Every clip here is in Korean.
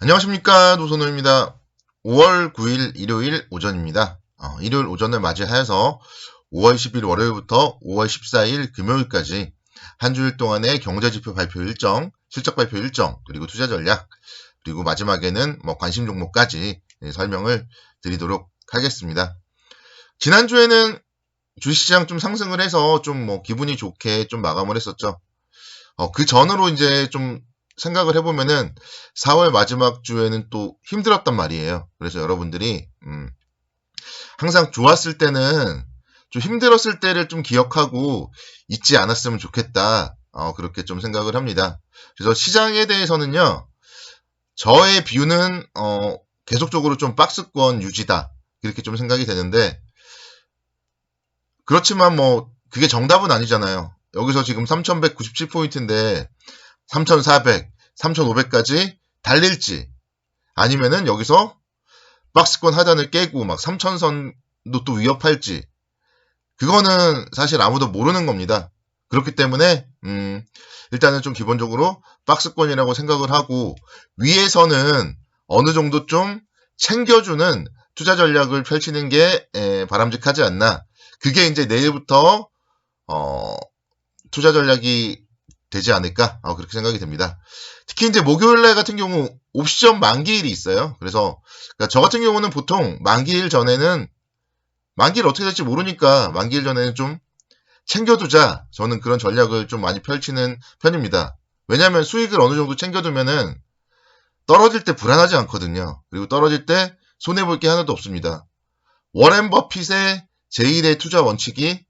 안녕하십니까, 노선호입니다. 5월 9일 일요일 오전입니다. 일요일 오전을 맞이하여서 5월 10일 월요일부터 5월 14일 금요일까지 한 주일 동안의 경제지표 발표 일정, 실적 발표 일정, 그리고 투자 전략, 그리고 마지막에는 관심 종목까지 설명을 드리도록 하겠습니다. 지난주에는 주식시장 좀 상승을 해서 좀 기분이 좋게 좀 마감을 했었죠. 그 전으로 이제 좀 생각을 해보면은 4월 마지막 주에는 또 힘들었단 말이에요. 그래서 여러분들이 항상 좋았을 때는 좀 힘들었을 때를 좀 기억하고 잊지 않았으면 좋겠다. 그렇게 좀 생각을 합니다. 그래서 시장에 대해서는요, 저의 뷰는 계속적으로 좀 박스권 유지다. 이렇게 좀 생각이 되는데, 그렇지만 그게 정답은 아니잖아요. 여기서 지금 3197포인트인데 3400, 3500까지 달릴지, 아니면은 여기서 박스권 하단을 깨고 막 3000선도 또 위협할지, 그거는 사실 아무도 모르는 겁니다. 그렇기 때문에 일단은 좀 기본적으로 박스권이라고 생각을 하고, 위에서는 어느 정도 좀 챙겨주는 투자 전략을 펼치는 게 바람직하지 않나. 그게 이제 내일부터 투자 전략이 되지 않을까, 그렇게 생각이 됩니다. 특히 이제 목요일날 같은 경우 옵션 만기일이 있어요. 그래서 그러니까 저 같은 경우는 보통 만기일 전에는, 만기일 어떻게 될지 모르니까 만기일 전에는 좀 챙겨두자, 저는 그런 전략을 좀 많이 펼치는 편입니다. 왜냐하면 수익을 어느 정도 챙겨두면은 떨어질 때 불안하지 않거든요. 그리고 떨어질 때 손해볼 게 하나도 없습니다. 워렌 버핏의 제1의 투자 원칙이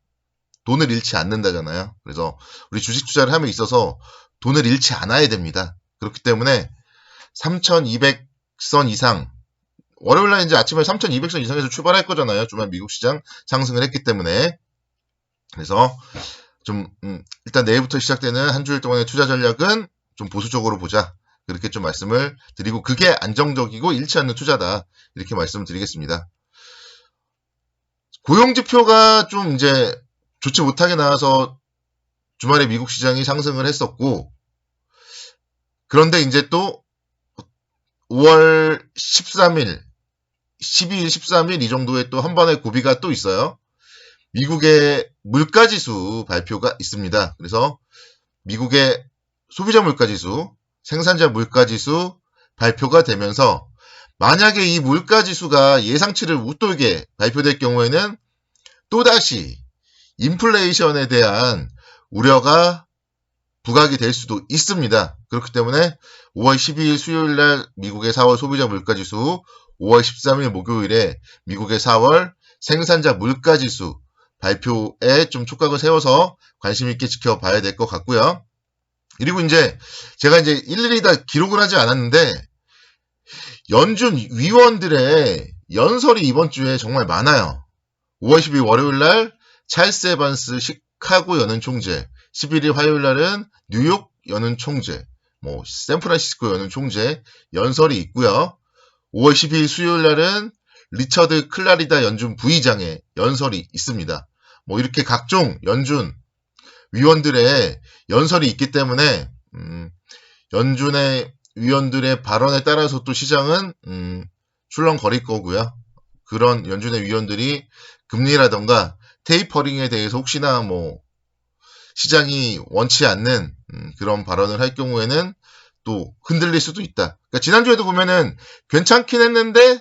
돈을 잃지 않는다잖아요. 그래서 우리 주식 투자를 함에 있어서 돈을 잃지 않아야 됩니다. 그렇기 때문에 3200선 이상, 월요일날 이제 아침에 3200선 이상에서 출발할 거잖아요. 주말 미국 시장 상승을 했기 때문에. 그래서 좀 일단 내일부터 시작되는 한 주일 동안의 투자 전략은 좀 보수적으로 보자, 그렇게 좀 말씀을 드리고, 그게 안정적이고 잃지 않는 투자다, 이렇게 말씀을 드리겠습니다. 고용지표가 좀 이제 좋지 못하게 나와서 주말에 미국 시장이 상승을 했었고, 그런데 이제 또 5월 13일, 12일, 13일 이 정도에 또 한 번의 고비가 또 있어요. 미국의 물가지수 발표가 있습니다. 그래서 미국의 소비자 물가지수, 생산자 물가지수 발표가 되면서, 만약에 이 물가지수가 예상치를 웃돌게 발표될 경우에는 또다시 인플레이션에 대한 우려가 부각이 될 수도 있습니다. 그렇기 때문에 5월 12일 수요일날 미국의 4월 소비자 물가지수, 5월 13일 목요일에 미국의 4월 생산자 물가지수 발표에 좀 촉각을 세워서 관심 있게 지켜봐야 될 것 같고요. 그리고 이제 제가 이제 일일이 다 기록을 하지 않았는데, 연준 위원들의 연설이 이번 주에 정말 많아요. 5월 10일 월요일날 찰스 에반스 시카고 연은 총재, 11일 화요일날은 뉴욕 연은 총재, 샌프란시스코 연은 총재 연설이 있고요. 5월 12일 수요일날은 리처드 클라리다 연준 부의장의 연설이 있습니다. 이렇게 각종 연준 위원들의 연설이 있기 때문에 연준의 위원들의 발언에 따라서 또 시장은 출렁거릴 거고요. 그런 연준의 위원들이 금리라던가 테이퍼링에 대해서 혹시나 시장이 원치 않는 그런 발언을 할 경우에는 또 흔들릴 수도 있다. 그러니까 지난주에도 보면은 괜찮긴 했는데,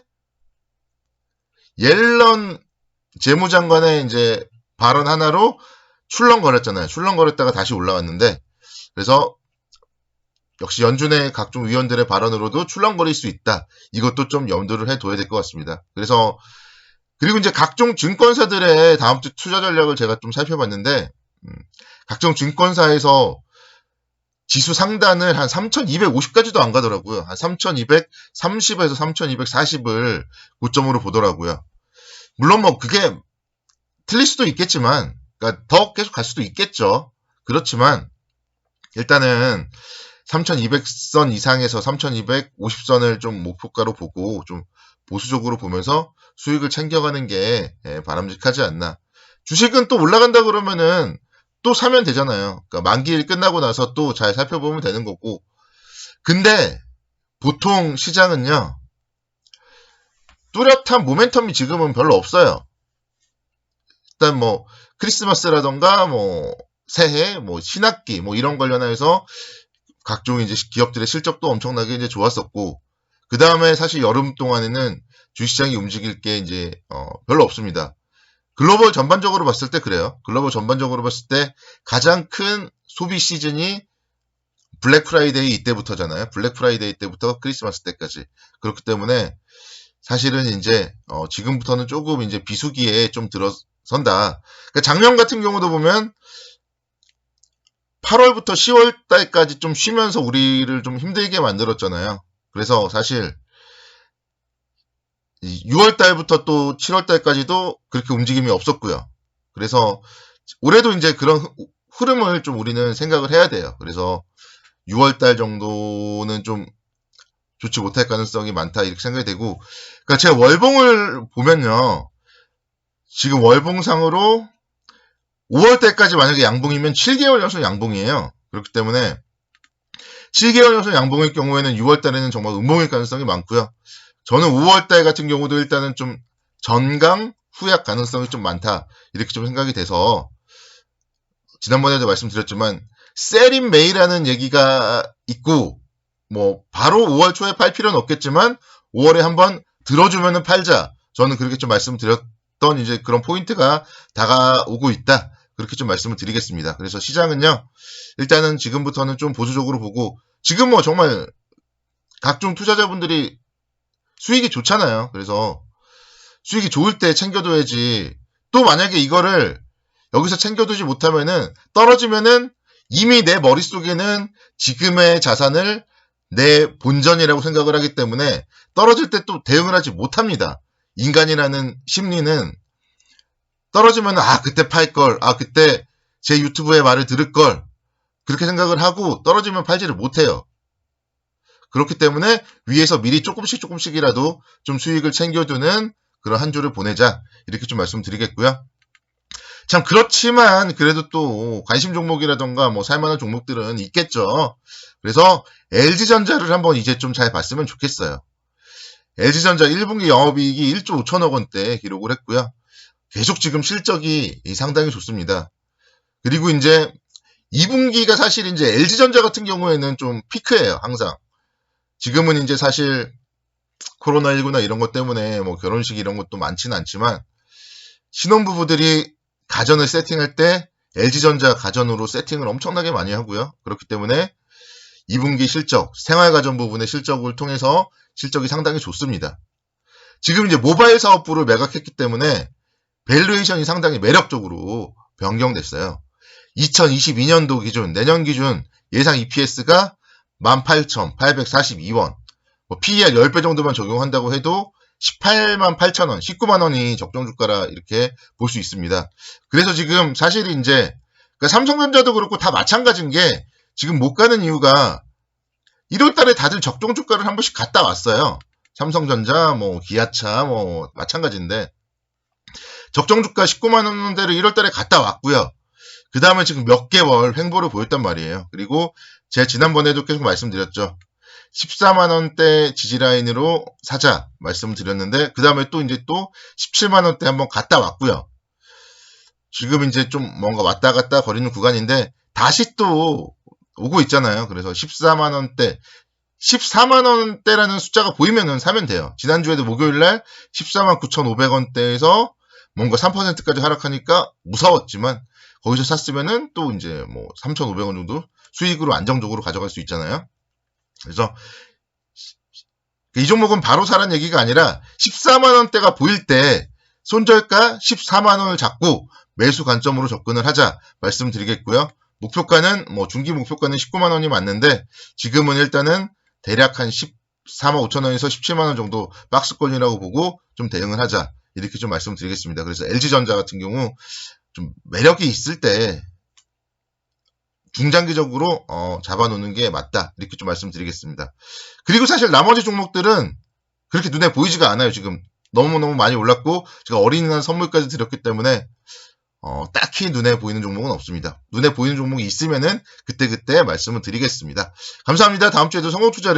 옐런 재무장관의 이제 발언 하나로 출렁거렸잖아요. 출렁거렸다가 다시 올라왔는데, 그래서 역시 연준의 각종 위원들의 발언으로도 출렁거릴 수 있다. 이것도 좀 염두를 해둬야 될 것 같습니다. 그리고 이제 각종 증권사들의 다음 주 투자 전략을 제가 좀 살펴봤는데, 각종 증권사에서 지수 상단을 한 3250까지도 안 가더라고요. 한 3230에서 3240을 고점으로 보더라고요. 물론 그게 틀릴 수도 있겠지만, 그러니까 더 계속 갈 수도 있겠죠. 그렇지만 일단은 3200선 이상에서 3250선을 좀 목표가로 보고 좀 보수적으로 보면서 수익을 챙겨가는 게 바람직하지 않나. 주식은 또 올라간다 그러면은 또 사면 되잖아요. 그러니까 만기일 끝나고 나서 또 잘 살펴보면 되는 거고. 근데 보통 시장은요, 뚜렷한 모멘텀이 지금은 별로 없어요. 일단 뭐 크리스마스라던가 뭐 새해, 뭐 신학기 뭐 이런 관련해서 각종 이제 기업들의 실적도 엄청나게 이제 좋았었고, 그 다음에 사실 여름 동안에는 주식시장이 움직일 게 이제 별로 없습니다. 글로벌 전반적으로 봤을 때 그래요. 글로벌 전반적으로 봤을 때 가장 큰 소비 시즌이 블랙 프라이데이 이때부터잖아요. 블랙 프라이데이 때부터 크리스마스 때까지. 그렇기 때문에 사실은 이제 지금부터는 조금 이제 비수기에 좀 들어선다. 그러니까 작년 같은 경우도 보면 8월부터 10월 달까지 좀 쉬면서 우리를 좀 힘들게 만들었잖아요. 그래서 사실 6월 달부터 또 7월 달까지도 그렇게 움직임이 없었고요. 그래서 올해도 이제 그런 흐름을 좀 우리는 생각을 해야 돼요. 그래서 6월 달 정도는 좀 좋지 못할 가능성이 많다 이렇게 생각이 되고, 그러니까 제가 월봉을 보면요, 지금 월봉상으로 5월 달까지 만약에 양봉이면 7개월 연속 양봉이에요. 그렇기 때문에 7개월 연속 양봉일 경우에는 6월 달에는 정말 음봉일 가능성이 많고요. 저는 5월 달 같은 경우도 일단은 좀 전강 후약 가능성이 좀 많다 이렇게 좀 생각이 돼서, 지난번에도 말씀드렸지만 셀인 메이라는 얘기가 있고, 뭐 바로 5월 초에 팔 필요는 없겠지만 5월에 한번 들어주면은 팔자, 저는 그렇게 좀 말씀드렸던 이제 그런 포인트가 다가오고 있다 그렇게 좀 말씀을 드리겠습니다. 그래서 시장은요, 일단은 지금부터는 좀 보수적으로 보고, 지금 뭐 정말 각종 투자자분들이 수익이 좋잖아요. 그래서 수익이 좋을 때 챙겨둬야지, 또 만약에 이거를 여기서 챙겨두지 못하면은 떨어지면은 이미 내 머릿속에는 지금의 자산을 내 본전이라고 생각을 하기 때문에 떨어질 때 또 대응을 하지 못합니다. 인간이라는 심리는 떨어지면 그때 팔걸, 그때 제 유튜브의 말을 들을걸, 그렇게 생각을 하고 떨어지면 팔지를 못해요. 그렇기 때문에 위에서 미리 조금씩이라도 좀 수익을 챙겨두는 그런 한 주를 보내자 이렇게 좀 말씀드리겠고요. 참 그렇지만 그래도 또 관심 종목이라던가 뭐 살만한 종목들은 있겠죠. 그래서 LG전자를 한번 이제 좀 잘 봤으면 좋겠어요. LG전자 1분기 영업이익이 1조 5천억 원대 기록을 했고요. 계속 지금 실적이 상당히 좋습니다. 그리고 이제 2분기가 사실 이제 LG전자 같은 경우에는 좀 피크예요, 항상. 지금은 이제 사실 코로나19나 이런 것 때문에 뭐 결혼식 이런 것도 많지는 않지만, 신혼부부들이 가전을 세팅할 때 LG전자 가전으로 세팅을 엄청나게 많이 하고요. 그렇기 때문에 2분기 실적, 생활가전 부분의 실적을 통해서 실적이 상당히 좋습니다. 지금 이제 모바일 사업부를 매각했기 때문에 밸류에이션이 상당히 매력적으로 변경됐어요. 2022년도 기준, 내년 기준 예상 EPS가 18,842원, PER 10배 정도만 적용한다고 해도 18만 8천 원, 19만 원이 적정 주가라 이렇게 볼 수 있습니다. 그래서 지금 사실 이제 그러니까 삼성전자도 그렇고 다 마찬가지인 게, 지금 못 가는 이유가 1월 달에 다들 적정 주가를 한 번씩 갔다 왔어요. 삼성전자, 뭐 기아차 뭐 마찬가지인데 적정 주가 19만 원대를 1월 달에 갔다 왔고요. 그 다음에 지금 몇 개월 횡보를 보였단 말이에요. 그리고 제가 지난번에도 계속 말씀드렸죠. 14만 원대 지지라인으로 사자 말씀을 드렸는데, 그 다음에 또 이제 또 17만 원대 한번 갔다 왔고요. 지금 이제 좀 뭔가 왔다 갔다 거리는 구간인데 다시 또 오고 있잖아요. 그래서 14만 원대, 14만 원대라는 숫자가 보이면은 사면 돼요. 지난주에도 목요일날 14만 9,500원대에서 뭔가 3%까지 하락하니까 무서웠지만 거기서 샀으면은 또 이제 뭐 3,500원 정도 수익으로 안정적으로 가져갈 수 있잖아요. 그래서 이 종목은 바로 사라는 얘기가 아니라 14만 원대가 보일 때 손절가 14만 원을 잡고 매수 관점으로 접근을 하자 말씀드리겠고요. 목표가는 뭐 중기 목표가는 19만 원이 맞는데 지금은 일단은 대략 한 14만 5천 원에서 17만 원 정도 박스권이라고 보고 좀 대응을 하자 이렇게 좀 말씀드리겠습니다. 그래서 LG전자 같은 경우 좀 매력이 있을 때 중장기적으로 잡아놓는 게 맞다 이렇게 좀 말씀드리겠습니다. 그리고 사실 나머지 종목들은 그렇게 눈에 보이지가 않아요. 지금 너무너무 많이 올랐고 제가 어린이날 선물까지 드렸기 때문에 딱히 눈에 보이는 종목은 없습니다. 눈에 보이는 종목이 있으면은 그때그때 말씀을 드리겠습니다. 감사합니다. 다음 주에도 성공투자를